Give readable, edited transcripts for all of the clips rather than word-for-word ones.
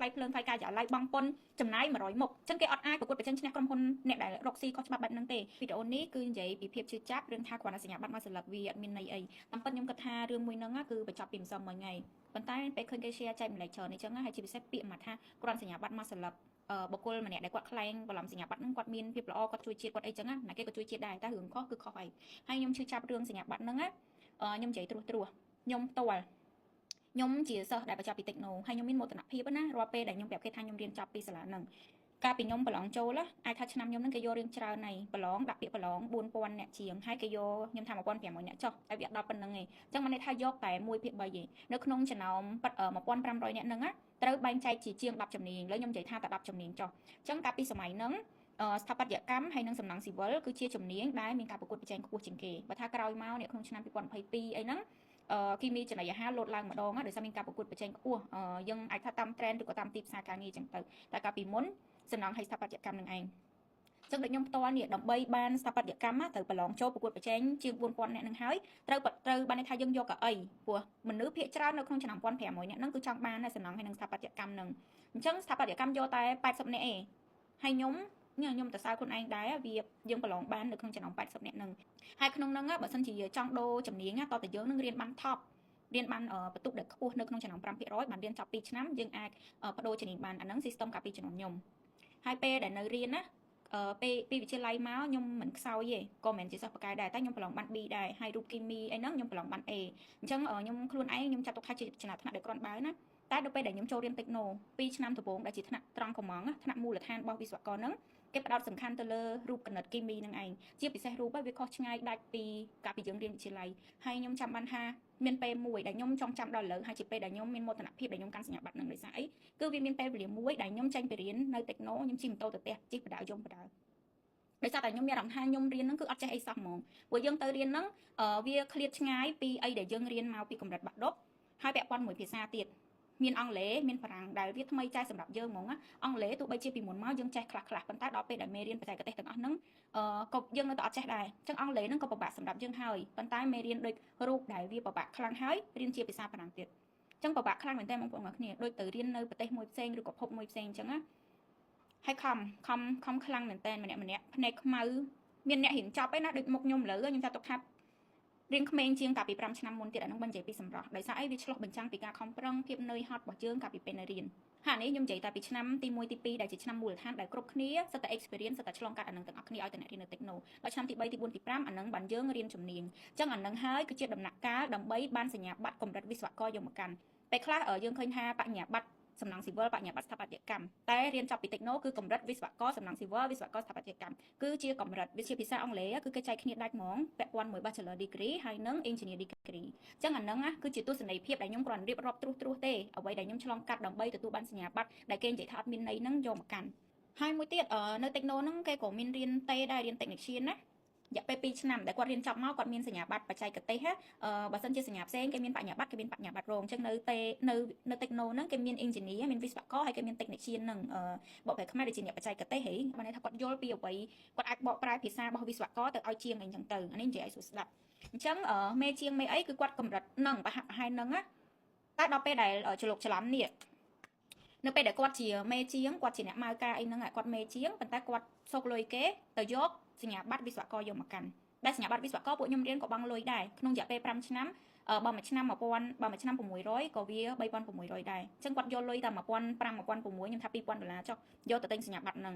ថ្លៃភ្លើងថ្លៃការចាឡៃបងពុនចំណាយ100មុខអញ្ចឹងគេអត់អាចប្រកួតប្រជែងឈ្នះក្រុមហ៊ុនអ្នកដែលរកស៊ីខុសច្បាប់បែបហ្នឹងទេវីដេអូនេះគឺនិយាយពីភាពជឿចាប់រឿងថាគ្រាន់តែសញ្ញាបត្រមកសិលឹកវាអត់មានន័យអីតាមពិតខ្ញុំគិតថារឿងមួយហ្នឹងគឺបញ្ចប់ពីម្សិលមិញហើយប៉ុន្តែពេលឃើញគេ share ចែកម្លែកច្រើនអញ្ចឹងហើយជាពិសេសពាក្យមកថាគ្រាន់សញ្ញាបត្រមកសិលឹកបុគ្គលម្នាក់ដែលគាត់ខ្លែងបន្លំសញ្ញាបត្រហ្នឹងគាត់មានភាពល្អគាត់ជួយជាតិគាត់អីចឹងណាគេក៏ជួយជាតិដែរតែរឿងខុសគឺខុសហើយហើយខ្ញុំជឿចាប់រឿងសញ្ញាបត្រហ្នឹងណាខ្ញុំនិយាយត្រួសខ្ញុំផ្ទាល់ខ្ញុំជាសិស្សដែលបញ្ចប់ពី Techno ហើយខ្ញុំមានមោទនភាពណារាល់ពេលដែលខ្ញុំប្រាប់គេថាខ្ញុំរៀនចប់ពីសាលាហ្នឹងកាលពីខ្ញុំប្រឡងចូលអាចថាឆ្នាំខ្ញុំហ្នឹងគេយករៀងច្រើនហើយប្រឡងដាក់ពាក្យប្រឡង4000អ្នកជាងហើយគេយកខ្ញុំថា1500អ្នកចុះតែវាអត់ដល់ប៉ុណ្្នឹងទេអញ្ចឹងមិនន័យថាយកតែ1/3ទេនៅក្នុងចំណោម1500អ្នកហ្នឹងត្រូវបែងចែកជាជាង10ជំនាញឥឡូវខ្ញុំនិយាយថាតែ10ជំនាញចុះអញ្ចឹងកាលពីសម័យហ្នឹងស្ថាបត្យកម្មហើយនិងសំណង់ស៊ីវិលគឺជាជំនាញដែលមានការប្រកួតប្រជែងខ្ពស់ជាងគេបើថាក្រោយមកអ្នកក្នុងឆ្នាំ2022អីហ្នឹងគីមីចំណីអាហារលោតឡើងម្ដងដោយសារមានការប្រកួតប្រជែងខ្ពស់យើងអាចថាតាម trend ឬក៏តាមទីផ្សារការងារអញ្ចឹងទៅតែកាលពីមុនសំណង់ហើយស្ថាបត្យកម្មនឹងឯងចឹងដូចខ្ញុំផ្ទាល់នេះដើម្បីបានស្ថាបត្យកម្មទៅប្រឡងចូលប្រកួតប្រជែងជាង4000អ្នកនឹងហើយត្រូវបានថាយើងយកកៅអីព្រោះមនុស្សភាគច្រើននៅក្នុងឆ្នាំ1500អ្នកហ្នឹងគឺចង់បានសំណង់ហើយនឹងស្ថាបត្យកម្មហ្នឹងអញ្ចឹងស្ថាបត្យកម្មយកតែ80អ្នកឯងហើយខ្ញុំទៅសើខ្លួនឯងដែរវាយើងប្រឡងបាននៅក្នុងចំណោម80អ្នកហ្នឹងហើយក្នុងហ្នឹងបើសិនជាចង់ដូរជំនាញតតែយើងនឹងរៀនបាន top រៀនបានបន្ទុកដែលខ្ពស់នៅក្នុងចំណោម5%បានរៀនចប់2ឆ្នាំយើងអាចបដូរជំនាញបានអាហ្នឹង system កាលពីជំនាន់ខ្ញុំហើយពេលដែលនៅរៀនណាពេលពីវិទ្យាល័យមកខ្ញុំមិនខ្សោយទេក៏មិនជាសិស្សបកាយដែរតែខ្ញុំប្រឡងបាន B ដែរហើយរូបគីមីអីហ្នឹងខ្ញុំប្រឡងបាន A អញ្ចឹងខ្ញុំខ្លួនឯងខ្ញុំចាត់ទុកថាជាចំណាត់ថ្នាក់ដែលគ្រាន់បើណាតែដល់ពេលដែលខ្ញុំចូលរៀន Techno 2ឆ្នាំដំបូងដែលជាថ្នាក់ត្រង់កំងថ្នាក់មូលដ្ឋានរបស់វិស្វករហ្នឹងគេផ្ដោតសំខាន់ទៅលើរូបគណិតគីមីហ្នឹងឯងជាពិសេសរូបវាខុសឆ្ងាយដាច់ពីកាលពីយើងរៀនវិទ្យាល័យហើយខ្ញុំចាំបានថាមានពេលមួយដែលខ្ញុំចង់ចាំដល់ឥឡូវហើយជាពេលដែលខ្ញុំមានមោទនភាពដែលខ្ញុំកាន់សញ្ញាបត្រហ្នឹងដោយសារអីគឺវាមានពេលវេលាមួយដែលខ្ញុំចេញទៅរៀននៅ Techno ខ្ញុំជិះម៉ូតូទៅផ្ទះជិះបដាយំបដាដោយសារតែខ្ញុំមានអារម្មណ៍ថាខ្ញុំរៀនហ្នឹងគឺអត់ចេះអីសោះហ្មងព្រោះយើងទៅរៀនហ្នឹងវាឃ្លាតឆ្ងាយពីអីដែលយើងរៀនមកពីកម្រិតបាក់ឌុបហើយពាក់ព័ន្ធមួយភាសាទៀតមានអង់គ្លេសមានបារាំងដែលវាថ្មីចែសម្រាប់យើងហ្មងអង់គ្លេសទោះបីជាពីមុនមកយើងចេះខ្លះប៉ុន្តែដល់ពេលដែលមេរៀនបច្ចេកទេសទាំងអស់ហ្នឹងក៏យើងនៅតែអត់ចេះដែរអញ្ចឹងអង់គ្លេសហ្នឹងក៏ពិបាកសម្រាប់យើងហើយប៉ុន្តែមេរៀនដូចរូបដែលវាពិបាកខ្លាំងហើយរៀនជាភាសាបារាំងទៀតអញ្ចឹងពិបាកខ្លាំងមែនតើបងប្អូនទាំងគ្នាដូចទៅរៀននៅប្រទេសមួយផ្សេងឬក៏ភពមួយផ្សេងអញ្ចឹងណាហើយខំខ្លាំងមែនតើម្នាក់ភ្នែកខ្មៅមានអ្នករៀនចប់ឯណាដូចមុខខ្ញុំលើខ្ញុំចាត់ទុកថារៀងក្មេងជាងកាលពី5ឆ្នាំមុនទៀតអានឹងមិននិយាយពីសម្រស់ដោយសារអីវាឆ្លុះបញ្ចាំងពីការខំប្រឹងភាពនឿយហត់របស់យើងកាលពីពេលនៅរៀនហើយនេះខ្ញុំនិយាយតែពីឆ្នាំទី1ទី2ដែលជាឆ្នាំមូលដ្ឋានដែលគ្រប់គ្នាសិតតែ experience សិតតែឆ្លងកាត់អានឹងទាំងអស់គ្នាឲ្យតែអ្នករៀននៅ Techno ដល់ឆ្នាំទី3ទី4ទី5អានឹងបានយើងរៀនជំនាញអញ្ចឹងអានឹងហើយគឺជាដំណាក់កាលដើម្បីបានសញ្ញាបត្រកម្រិតវិស្វករយកមកកាន់ពេលខ្លះយើងឃើញថាបញ្ញាបត្រសំណង់ស៊ីវិលបញ្ញាបត្រស្ថាបត្យកម្មតែរៀនចប់ពី Techno គឺកម្រិតវិស្វករសំណង់ស៊ីវិលវិស្វករស្ថាបត្យកម្មគឺជាកម្រិតវិទ្យាភាសាអង់គ្លេសគឺគេចែកគ្នាដាច់ហ្មងពាក់ព័ន្ធមួយ Bachelor Degree ហើយនិង Engineer Degree អញ្ចឹងអាហ្នឹងគឺជាទស្សនវិជ្ជាដែលខ្ញុំគ្រាន់រៀបរាប់ត្រួសទេអ្វីដែលខ្ញុំឆ្លងកាត់ដើម្បីទទួលបានសញ្ញាបត្រដែលគេនិយាយថាអត់មានន័យហ្នឹងយកមកកាន់ហើយមួយទៀតនៅ Techno ហ្នឹងគេក៏មានរៀនតេដែររៀន Technician ណារយៈពេល2ឆ្នាំដែលគាត់រៀនចប់មកគាត់មានសញ្ញាបត្របច្ចេកទេសបើសិនជាសញ្ញាផ្សេងគេមានបញ្ញាបត្រគេមានបញ្ញាបត្ររងអញ្ចឹងនៅ Techno ហ្នឹងគេមាន Engineer មានវិស្វករហើយគេមាន Technician ហ្នឹងបកប្រែខ្មែរដូចជាអ្នកបច្ចេកទេសហីបានន័យថាគាត់យល់ពីអ្វីគាត់អាចបកប្រែភាសារបស់វិស្វករទៅឲ្យជាងអីចឹងទៅអានេះនិយាយឲ្យស្រួលស្ដាប់អញ្ចឹងមេជាងមេអីគឺគាត់កម្រិតហ្នឹងប្រហាក់ប្រហែលហ្នឹងណាតែដល់ពេលដែលច្រឡុកច្រឡំនេះនៅពេលដែលគាត់ជាមេជាងគាត់ជាអ្នកម៉ៅការអីហ្នឹងគាត់មេជាងប៉ុន្តែគាត់សោកលុយគេទៅយកសញ្ញាបត្រវិស្វករយកមកកាន់ដែលសញ្ញាបត្រវិស្វករពួកខ្ញុំរៀនក៏បង់លុយដែរក្នុងរយៈពេល5ឆ្នាំបើមួយឆ្នាំ1000បើមួយឆ្នាំ600ក៏វា3600ដែរអញ្ចឹងគាត់យកលុយតែ1500 1600ខ្ញុំថា$2000ចុះយកទៅទិញសញ្ញាបត្រហ្នឹង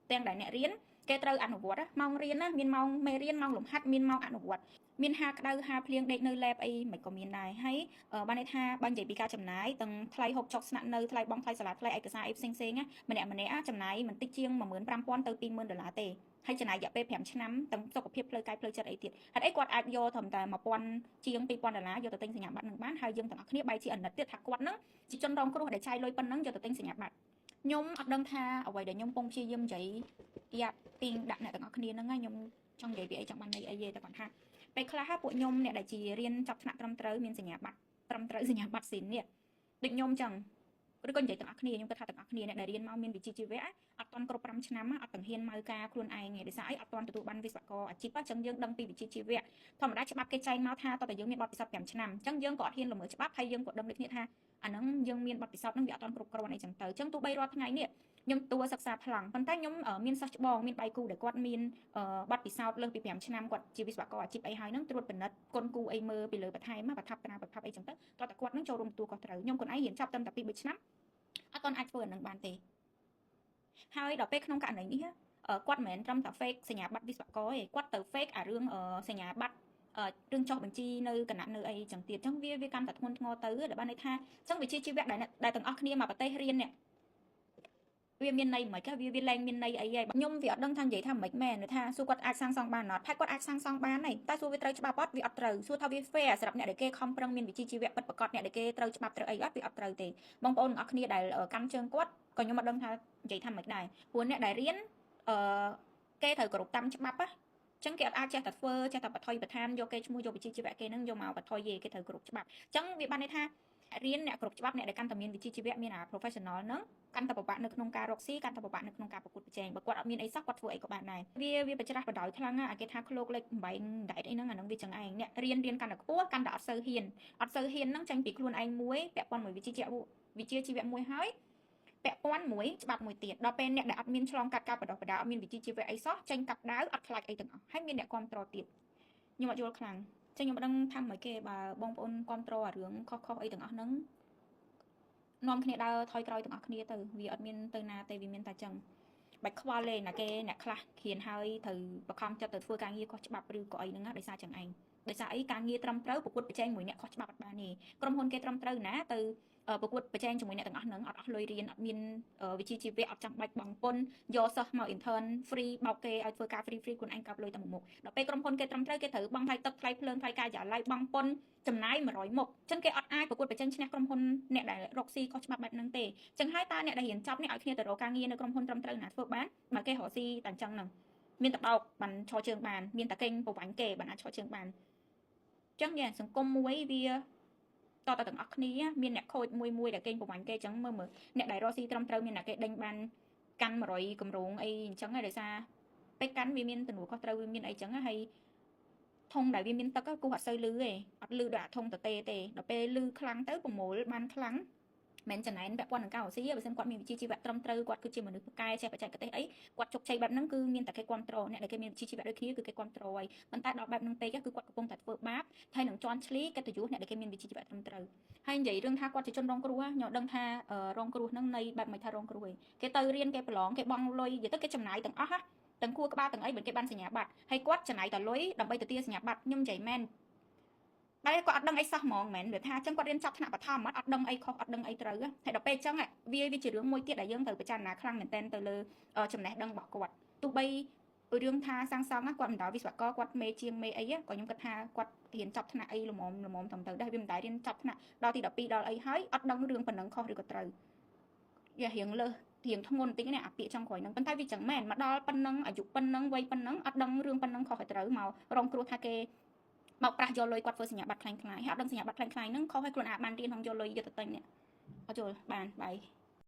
ទាំងដែលអ្នករៀនគេត្រូវអនុវត្តម៉ោងរៀនណាមានម៉ោងមេរៀនម៉ោងលំហាត់មានម៉ោងអនុវត្តមានហាក្តៅហាភ្លៀងដេកនៅ lab អីមិនក៏មានដែរហើយបានន័យថាបើនិយាយពីការចំណាយទាំងថ្លៃហូបចុកស្នាក់នៅថ្លៃបង់ថ្លៃសាលាថ្លៃឯកសារអីផ្សេងណាម្នាក់ចំណាយមិនតិចជាង15000ទៅ$20000ទេហើយចំណាយរយៈពេល5ឆ្នាំទាំងសុខភាពផ្លូវកាយផ្លូវចិត្តអីទៀតហេតុអីគាត់អាចយកត្រឹមតែ1000ជាង$2000យកទៅទិញសញ្ញាបត្រនឹងបានហើយយើងទាំងអស់គ្នាបែរជាអាណិតទៀតថាគាត់នឹងជាជនរងគ្រោះដែលចាយលុយប៉ុណ្ណឹងយកទៅទិញសញ្ញាបត្រខ្ញុំអត់ដឹងថាអ្វីដែលខ្ញុំពងព្យាយាមនិយាយយ៉ាប់ពីងដាក់អ្នកទាំងអស់គ្នាហ្នឹងខ្ញុំចង់និយាយពីអីចង់បានន័យអីទេតែគាត់ថាពេលខ្លះពួកខ្ញុំអ្នកដែលជារៀនចប់ថ្នាក់ត្រឹមត្រូវមានសញ្ញាបត្រត្រឹមត្រូវសញ្ញាបត្រស៊ីននេះដូចខ្ញុំចឹងឬក៏និយាយទាំងអស់គ្នាខ្ញុំគិតថាទាំងអស់គ្នាអ្នកដែលរៀនមកមានវិជ្ជាជីវៈអត់ទាន់គ្រប់5ឆ្នាំអត់ទាំងហ៊ានម៉ៅការខ្លួនឯងទេដោយសារអីអត់ទាន់ទទួលបានវិស្វករអាជីពអញ្ចឹងយើងដឹងពីវិជ្ជាជីវៈធម្មតាច្បាប់គេចែងមកថាតើតើយើងមានបទពិសោធន៍5ឆ្នាំអញ្ចឹងយើងក៏អត់ហ៊ានល្មើសច្បាប់ហើយយើងក៏ដឹងដូចគ្នាថា អាហ្នឹងយើងមានបទពិសោធន៍ហ្នឹងវាអត់ទាន់គ្រប់គ្រាន់អីចឹងទៅអញ្ចឹងទោះបីរាល់ថ្ងៃនេះខ្ញុំតួសិក្សាប្លង់ប៉ុន្តែខ្ញុំមានសិស្សច្បងមានដៃគូដែលគាត់មានបទពិសោធន៍លើសពី5ឆ្នាំគាត់ជាវិស្វករអាជីពអីហើយហ្នឹងត្រួតពិនិត្យគុណគូអីមើលពីលើបន្ថែមបឋមត្រាបឋមអីចឹងទៅតោះតែគាត់ហ្នឹងចូលរួមទទួលខុសត្រូវខ្ញុំខ្លួនឯងរៀនចប់ត្រឹមតែ2 3ឆ្នាំអត់ទាន់អាចធ្វើអាហ្នឹងបានទេហើយដល់ពេលក្នុងករណីនេះគាត់មិនមែនត្រឹមតែ fake សញ្ញាបត្រវិស្វករទេគាត់ទៅ fake អារឿងសញ្ញាបត្ររឿងចុះបញ្ជីនៅគណៈនៅអីចឹងទៀតអញ្ចឹងវាកាន់តែធ្ងន់ធ្ងរទៅដែលបានន័យថាអញ្ចឹងវិជ្ជាជីវៈដែលទាំងអស់គ្នាមកប្រទេសរៀននេះវាមានន័យមិនខ្មិចវាលែងមានន័យអីហើយខ្ញុំវាអត់ដឹងថានិយាយថាមិនមែនថាសួរគាត់អាចសាងសង់បានអត់ផែគាត់អាចសាងសង់បានហើយតែសួរវាត្រូវច្បាប់អត់វាអត់ត្រូវសួរថាវា fair សម្រាប់អ្នកដែលគេខំប្រឹងមានវិជ្ជាជីវៈពិតប្រាកដអ្នកដែលគេត្រូវច្បាប់ត្រូវអីអត់វាអត់ត្រូវទេបងប្អូនទាំងអស់គ្នាដែលកាន់ជើងគាត់ក៏ខ្ញុំអត់ដឹងថានិយាយថាមិនដែរព្រោះអ្នកដែលរៀនគេត្រូវគោរពតាមច្បាប់ណាចឹងគេអត់អាចចេះតែធ្វើចេះតែបថុយបន្ថែមយកគេឈ្មោះយកវិជ្ជាជីវៈគេនឹងយកមកបថុយគេត្រូវគោរពច្បាប់ចឹងវាបានន័យថារៀនអ្នកគ្រប់ច្បាប់អ្នកដែលកាន់តែមានវិជ្ជាជីវៈមានអា professional ហ្នឹងកាន់តែពិបាកនៅក្នុងការរកស៊ីកាន់តែពិបាកនៅក្នុងការប្រកួតប្រជែងបើគាត់អត់មានអីសោះគាត់ធ្វើអីក៏បានដែរវាបច្ច្រាស់បដោយខ្លាំងណាស់គេថាឃ្លោកលេខ8ដែតអីហ្នឹងអាហ្នឹងវាចឹងឯងអ្នករៀនកាន់តែខ្ពស់កាន់តែអត់សូវហ៊ានហ្នឹងចាញ់ពីខ្លួនឯងមួយពាក់ព័ន្ធមួយវិជ្ជាជីវៈមួយហើយពាក់ព័ន្ធមួយច្បាប់មួយទៀតដល់ពេលអ្នកដែលអត់មានឆ្លងកាត់ការបដិបដាអត់មានវិជ្ជាជីវៈអីសោះចេញកាប់ដាវអត់ខ្លាចអីទាំងអស់ហើយមានអ្នកគ្រប់គ្រងទៀតខ្ញុំអត់យល់ខ្លាំងចឹងខ្ញុំមិនដឹងថាម៉េចគេបើបងប្អូនគ្រប់គ្រងអារឿងខុសអីទាំងអស់ហ្នឹងនាំគ្នាដើរថយក្រោយទាំងអស់គ្នាទៅវាអត់មានទៅណាទេវាមានតែចឹងបាច់ខ្វល់ទេណាគេអ្នកខ្លះឃានហើយត្រូវបខំចិត្តទៅធ្វើការងារខុសច្បាប់ឬក៏អីហ្នឹងដោយសារចឹងឯងដោយសារអីការងារត្រឹមត្រូវប្រកួតប្រជែងមួយអ្នកខុសច្បាប់អត់បានទេក្រុមហ៊ុនគេត្រឹមត្រូវណាទៅប្រកួតប្រជែងជាមួយអ្នកទាំងអស់ហ្នឹងអត់អស់លុយរៀនអត់មានវិជ្ជាជីវៈអត់ចាំបាច់បង់ពន្ធយកសិស្សមក intern free បោកគេឲ្យធ្វើការ free ខ្លួនឯងកាប់លុយទៅមុខដល់ពេលក្រុមហ៊ុនគេត្រឹមត្រូវគេត្រូវបង់ថ្លៃទឹកថ្លៃភ្លើងថ្លៃការិយាល័យបង់ពន្ធចំណាយ100មុខចឹងគេអត់អាចប្រកួតប្រជែងឈ្នះក្រុមហ៊ុនអ្នកដែលរកស៊ីខុសច្បាប់បែបហ្នឹងទេចឹងហើយតើអ្នកដែលរៀនចប់នេះឲ្យគ្នាទៅរកការងារនៅក្រុមហ៊ុនត្រឹមត្រូវណាធ្វើបានបើគេរកស៊ីតែអញ្ចឹងហ្នឹងមានតែបោកបានឈរជើងបានមានតែកេងប្រវាញ់គេបានអាចឈរជើងបានចឹងសង្គមមួយវាតើទាំងអស់គ្នាមានអ្នកខូចមួយដែលកេងប្រវាញ់គេចឹងមើលអ្នកដែលរកស៊ីត្រឹមត្រូវមានអ្នកគេដេញបានកាន់100គម្រោងអីអញ្ចឹងហើយដោយសារពេលកាន់វាមានទំនួលខុសត្រូវវាមានអីចឹងហើយធុងដែលវាមានទឹកគូអត់សូវលឺទេអត់លឺដូចអាធុងតទេដល់ពេលលឺខ្លាំងទៅប្រមូលបានខ្លាំងមិនចំណែនពាក់ព័ន្ធនឹងការរកស៊ីបើមិនគាត់មានវិជ្ជាជីវៈត្រឹមត្រូវគាត់គឺជាមនុស្សពូកែចេះបច្ចេកទេសអីគាត់ជោគជ័យបែបហ្នឹងគឺមានតែគេគ្រប់គ្រងអ្នកដែលគេមានវិជ្ជាជីវៈដូចគ្នាគឺគេគ្រប់គ្រងហើយប៉ុន្តែដល់បែបហ្នឹងពេកគឺគាត់កំពុងតែធ្វើបាបហើយនឹងជន់ឈ្លីកិត្តិយសអ្នកដែលគេមានវិជ្ជាជីវៈត្រឹមត្រូវហើយនិយាយរឿងថាគាត់ជាជនរងគ្រោះខ្ញុំដឹងថារងគ្រោះហ្នឹងនៃបែបមិនថារងគ្រោះឯងគេទៅរៀនគេប្រឡងគេបង់លុយនិយាយទៅគេចំណាយទាំងអស់ទាំងគួរក្បាលទាំងអីបើគេបានសញ្ញាបត្រហើយគាត់ចំណាយតែលុយដើម្បីទៅទារសញ្ញាបត្រខ្ញុំនិយាយមែនតែគាត់អត់ដឹងអីសោះហ្មងមែនវាថាអញ្ចឹងគាត់រៀនចប់ថ្នាក់បឋមអត់ដឹងអីខុសអត់ដឹងអីត្រូវហើយដល់ពេលអញ្ចឹងវាជារឿងមួយទៀតដែលយើងត្រូវពិចារណាខ្លាំងមែនទែនទៅលើចំណេះដឹងរបស់គាត់ទោះបីរឿងថាសាងសង់គាត់មិនដល់វិស្វករគាត់មេជាងមេអីក៏ខ្ញុំគិតថាគាត់រៀនចប់ថ្នាក់អីល្មមត្រឹមត្រូវដែរវាមិនដែលរៀនចប់ថ្នាក់ដល់ទី12ដល់អីហើយអត់ដឹងរឿងប៉ុណ្ណឹងខុសឬក៏ត្រូវវារៀងលើសរៀងធ្ងន់បន្តិចណាអាពាក្យចុងក្រោយហ្នឹងប៉ុន្តែវាចឹងមែនមកដល់ប៉ុណ្ណឹងអាយុប៉ុណ្ណឹងវ័យប៉ុណ្ណឹងអត់ដឹងរឿងប៉ុណ្ណឹងខុសឲ្យត្រូវមករងគ្រោះថាគេមកប្រាស់យកលុយគាត់ធ្វើសញ្ញាបត្រខ្លាំងៗហើយអត់ដឹងសញ្ញាបត្រខ្លាំងៗហ្នឹងខុសឲ្យខ្លួនអាចបានរៀនផងយកលុយយកទៅទិញនេះអត់ចូលបានបាយ